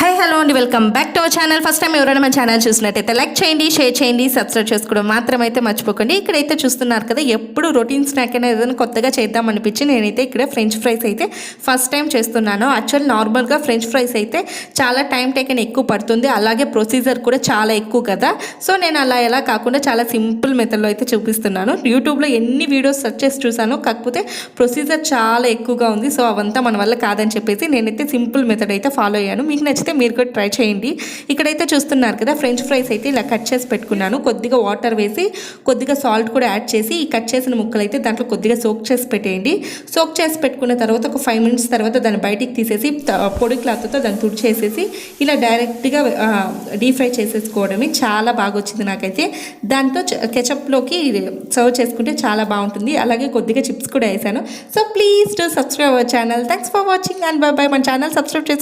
Hello అండి, welcome back to our channel. First time ఎవరైనా మన ఛానల్ చూసినట్టయితే లైక్ చేయండి, షేర్ చేయండి, సబ్స్క్రైబ్ చేసుకోవడం మాత్రం అయితే మర్చిపోకండి. ఇక్కడైతే చూస్తున్నారు కదా, ఎప్పుడు రొటీన్ స్నాక్ అయినా ఏదైనా కొత్తగా చేద్దాం అనిపించి నేనైతే ఇక్కడ ఫ్రెంచ్ ఫ్రైస్ అయితే ఫస్ట్ టైం చేస్తున్నాను. యాక్చువల్ నార్మల్గా ఫ్రెంచ్ ఫ్రైస్ అయితే చాలా టైం టేకన్ ఎక్కువ పడుతుంది, అలాగే ప్రొసీజర్ కూడా చాలా ఎక్కువ కదా. సో నేను అలా ఎలా కాకుండా చాలా సింపుల్ మెథడ్లో అయితే చూపిస్తున్నాను. యూట్యూబ్లో ఎన్ని వీడియోస్ సెర్చ్ చేసి చూసాను, కాకపోతే ప్రొసీజర్ చాలా ఎక్కువగా ఉంది. సో అవంతా మన వల్ల కాదని చెప్పేసి నేనైతే సింపుల్ మెథడ్ అయితే ఫాలో అయ్యాను. మీకు నచ్చితే మీరు కూడా ట్రై చేయండి. ఇక్కడైతే చూస్తున్నారు కదా, ఫ్రెంచ్ ఫ్రైస్ అయితే ఇలా కట్ చేసి పెట్టుకున్నాను. కొద్దిగా వాటర్ వేసి కొద్దిగా సాల్ట్ కూడా యాడ్ చేసి ఈ కట్ చేసిన ముక్కలు అయితే దాంట్లో కొద్దిగా సోక్ చేసి పెట్టేయండి. సోక్ చేసి పెట్టుకున్న తర్వాత ఒక 5 మినిట్స్ తర్వాత దాన్ని బయటికి తీసేసి పొడి క్లాత్తో దాన్ని తుడిచేసేసి ఇలా డైరెక్ట్గా డీప్ ఫ్రై చేసేసుకోవడమే. చాలా బాగా వచ్చింది నాకైతే. దాంతో కెచప్లోకి సర్వ్ చేసుకుంటే చాలా బాగుంటుంది. అలాగే కొద్దిగా చిప్స్ కూడా వేసాను. So please to subscribe our channel. Thanks for watching and by by. మన ఛానల్ సబ్స్క్రైబ్ చేసుకోండి.